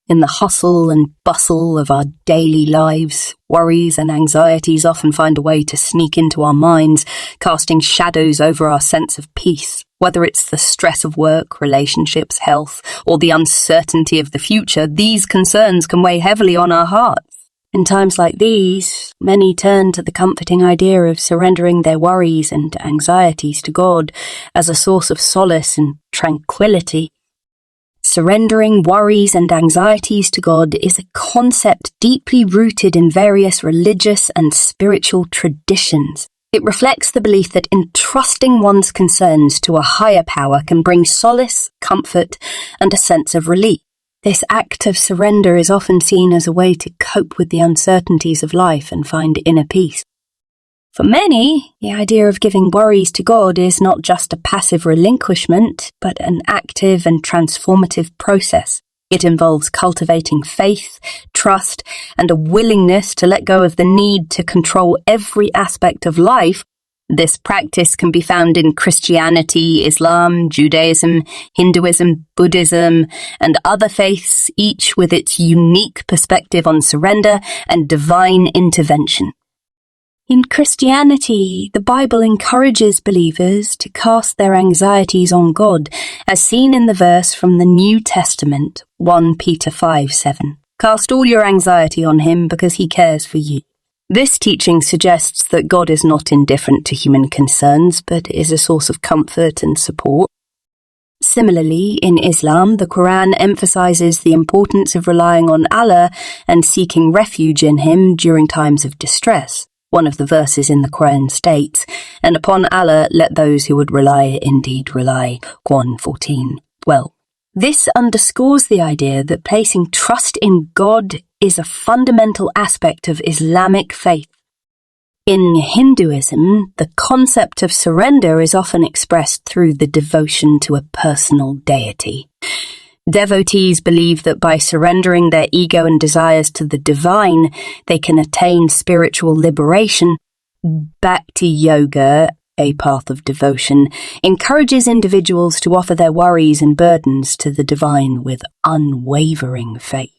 In the hustle and bustle of our daily lives, worries and anxieties often find a way to sneak into our minds, casting shadows over our sense of peace. Whether it's the stress of work, relationships, health, or the uncertainty of the future, these concerns can weigh heavily on our hearts. In times like these, many turn to the comforting idea of surrendering their worries and anxieties to God as a source of solace and tranquility. Surrendering worries and anxieties to God is a concept deeply rooted in various religious and spiritual traditions. It reflects the belief that entrusting one's concerns to a higher power can bring solace, comfort, and a sense of relief. This act of surrender is often seen as a way to cope with the uncertainties of life and find inner peace. For many, the idea of giving worries to God is not just a passive relinquishment, but an active and transformative process. It involves cultivating faith, trust, and a willingness to let go of the need to control every aspect of life. This practice can be found in Christianity, Islam, Judaism, Hinduism, Buddhism, and other faiths, each with its unique perspective on surrender and divine intervention. In Christianity, the Bible encourages believers to cast their anxieties on God, as seen in the verse from the New Testament, 1 Peter 5:7. Cast all your anxiety on him because he cares for you. This teaching suggests that God is not indifferent to human concerns, but is a source of comfort and support. Similarly, in Islam, the Quran emphasizes the importance of relying on Allah and seeking refuge in him during times of distress. One of the verses in the Quran states, "And upon Allah let those who would rely indeed rely." Quran 14:12. This underscores the idea that placing trust in God is a fundamental aspect of Islamic faith. In Hinduism, the concept of surrender is often expressed through the devotion to a personal deity. Devotees believe that by surrendering their ego and desires to the divine, they can attain spiritual liberation. Bhakti Yoga, a path of devotion, encourages individuals to offer their worries and burdens to the divine with unwavering faith.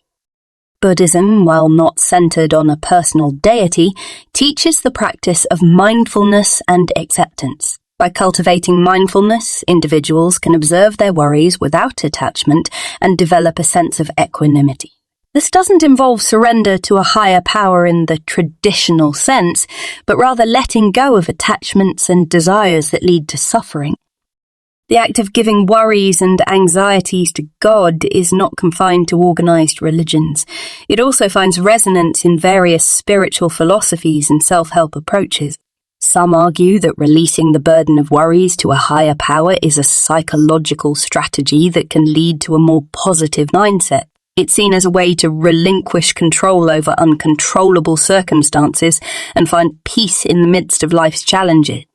Buddhism, while not centered on a personal deity, teaches the practice of mindfulness and acceptance. By cultivating mindfulness, individuals can observe their worries without attachment and develop a sense of equanimity. This doesn't involve surrender to a higher power in the traditional sense, but rather letting go of attachments and desires that lead to suffering. The act of giving worries and anxieties to God is not confined to organized religions. It also finds resonance in various spiritual philosophies and self-help approaches. Some argue that releasing the burden of worries to a higher power is a psychological strategy that can lead to a more positive mindset. It's seen as a way to relinquish control over uncontrollable circumstances and find peace in the midst of life's challenges.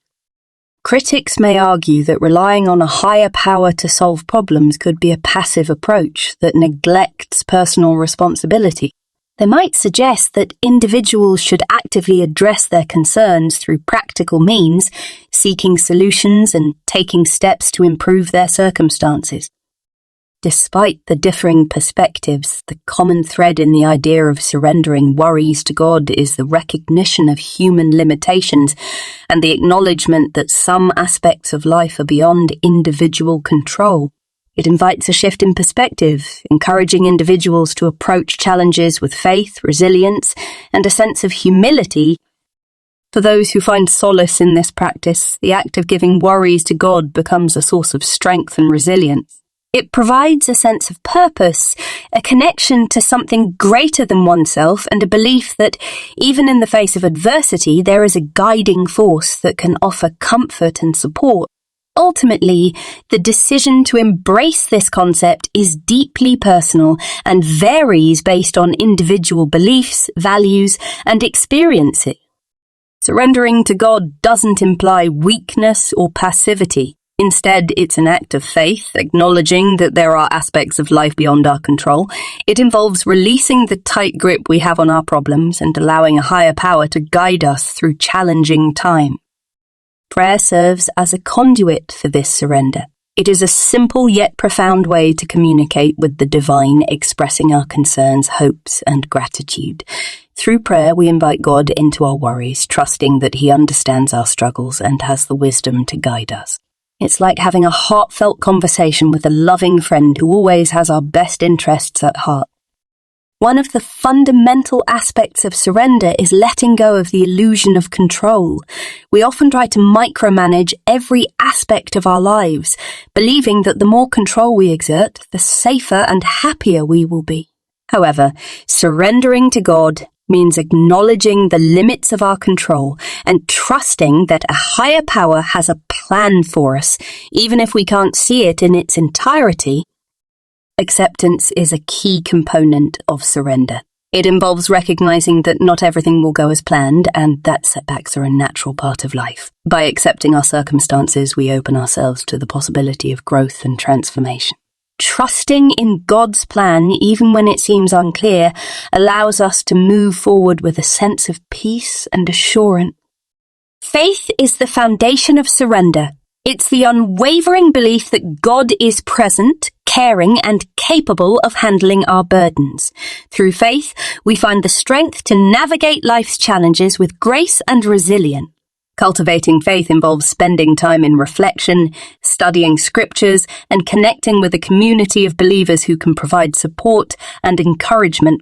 Critics may argue that relying on a higher power to solve problems could be a passive approach that neglects personal responsibility. They might suggest that individuals should actively address their concerns through practical means, seeking solutions and taking steps to improve their circumstances. Despite the differing perspectives, the common thread in the idea of surrendering worries to God is the recognition of human limitations and the acknowledgement that some aspects of life are beyond individual control. It invites a shift in perspective, encouraging individuals to approach challenges with faith, resilience, and a sense of humility. For those who find solace in this practice, the act of giving worries to God becomes a source of strength and resilience. It provides a sense of purpose, a connection to something greater than oneself, and a belief that, even in the face of adversity, there is a guiding force that can offer comfort and support. Ultimately, the decision to embrace this concept is deeply personal and varies based on individual beliefs, values, and experiences. Surrendering to God doesn't imply weakness or passivity. Instead, it's an act of faith, acknowledging that there are aspects of life beyond our control. It involves releasing the tight grip we have on our problems and allowing a higher power to guide us through challenging time. Prayer serves as a conduit for this surrender. It is a simple yet profound way to communicate with the divine, expressing our concerns, hopes, and gratitude. Through prayer, we invite God into our worries, trusting that He understands our struggles and has the wisdom to guide us. It's like having a heartfelt conversation with a loving friend who always has our best interests at heart. One of the fundamental aspects of surrender is letting go of the illusion of control. We often try to micromanage every aspect of our lives, believing that the more control we exert, the safer and happier we will be. However, surrendering to God means acknowledging the limits of our control and trusting that a higher power has a plan for us, even if we can't see it in its entirety. Acceptance is a key component of surrender. It involves recognizing that not everything will go as planned and that setbacks are a natural part of life. By accepting our circumstances, we open ourselves to the possibility of growth and transformation. Trusting in God's plan, even when it seems unclear, allows us to move forward with a sense of peace and assurance. Faith is the foundation of surrender. It's the unwavering belief that God is present, caring, and capable of handling our burdens. Through faith, we find the strength to navigate life's challenges with grace and resilience. Cultivating faith involves spending time in reflection, studying scriptures, and connecting with a community of believers who can provide support and encouragement.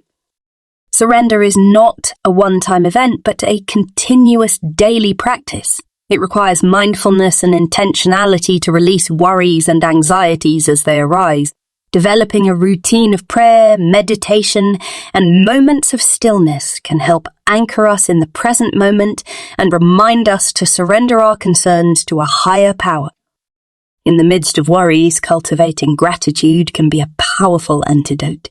Surrender is not a one-time event, but a continuous daily practice. It requires mindfulness and intentionality to release worries and anxieties as they arise. Developing a routine of prayer, meditation, and moments of stillness can help anchor us in the present moment and remind us to surrender our concerns to a higher power. In the midst of worries, cultivating gratitude can be a powerful antidote.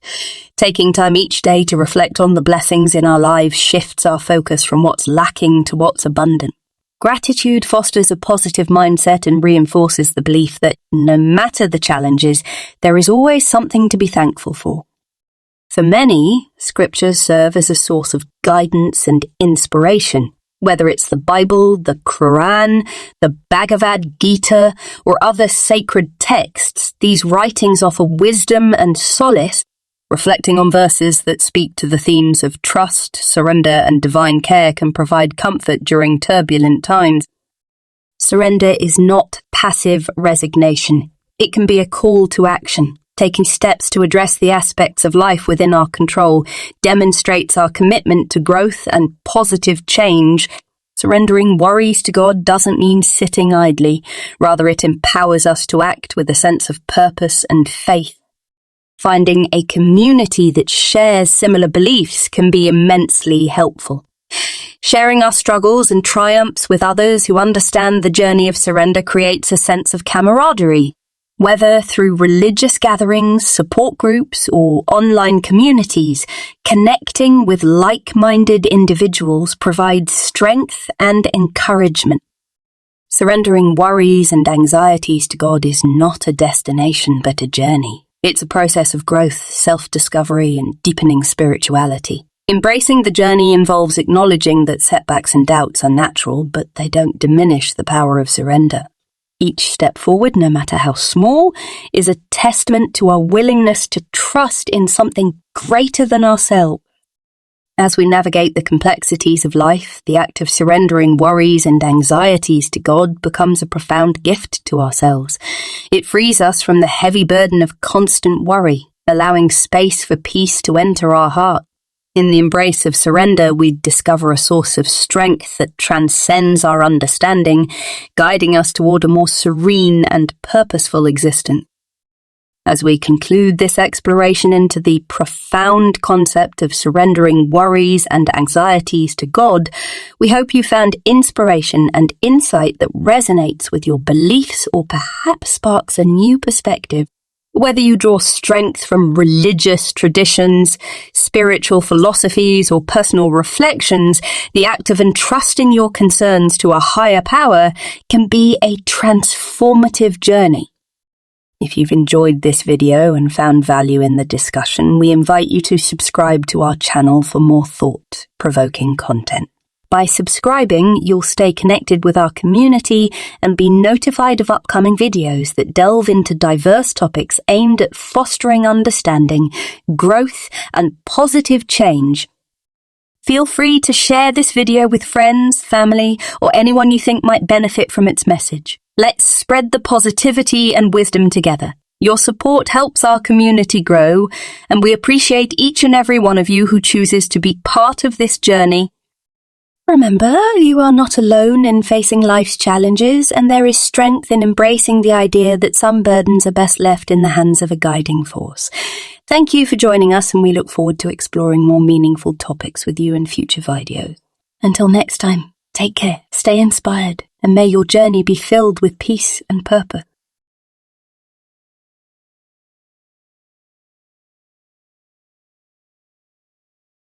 Taking time each day to reflect on the blessings in our lives shifts our focus from what's lacking to what's abundant. Gratitude fosters a positive mindset and reinforces the belief that, no matter the challenges, there is always something to be thankful for. For many, scriptures serve as a source of guidance and inspiration. Whether it's the Bible, the Quran, the Bhagavad Gita, or other sacred texts, these writings offer wisdom and solace. Reflecting on verses that speak to the themes of trust, surrender, and divine care can provide comfort during turbulent times. Surrender is not passive resignation. It can be a call to action. Taking steps to address the aspects of life within our control demonstrates our commitment to growth and positive change. Surrendering worries to God doesn't mean sitting idly. Rather, it empowers us to act with a sense of purpose and faith. Finding a community that shares similar beliefs can be immensely helpful. Sharing our struggles and triumphs with others who understand the journey of surrender creates a sense of camaraderie. Whether through religious gatherings, support groups, or online communities, connecting with like-minded individuals provides strength and encouragement. Surrendering worries and anxieties to God is not a destination but a journey. It's a process of growth, self-discovery, and deepening spirituality. Embracing the journey involves acknowledging that setbacks and doubts are natural, but they don't diminish the power of surrender. Each step forward, no matter how small, is a testament to our willingness to trust in something greater than ourselves. As we navigate the complexities of life, the act of surrendering worries and anxieties to God becomes a profound gift to ourselves. It frees us from the heavy burden of constant worry, allowing space for peace to enter our heart. In the embrace of surrender, we discover a source of strength that transcends our understanding, guiding us toward a more serene and purposeful existence. As we conclude this exploration into the profound concept of surrendering worries and anxieties to God, we hope you found inspiration and insight that resonates with your beliefs or perhaps sparks a new perspective. Whether you draw strength from religious traditions, spiritual philosophies, or personal reflections, the act of entrusting your concerns to a higher power can be a transformative journey. If you've enjoyed this video and found value in the discussion, we invite you to subscribe to our channel for more thought-provoking content. By subscribing, you'll stay connected with our community and be notified of upcoming videos that delve into diverse topics aimed at fostering understanding, growth, and positive change. Feel free to share this video with friends, family, or anyone you think might benefit from its message. Let's spread the positivity and wisdom together. Your support helps our community grow, and we appreciate each and every one of you who chooses to be part of this journey. Remember, you are not alone in facing life's challenges, and there is strength in embracing the idea that some burdens are best left in the hands of a guiding force. Thank you for joining us, and we look forward to exploring more meaningful topics with you in future videos. Until next time, take care, stay inspired, and may your journey be filled with peace and purpose.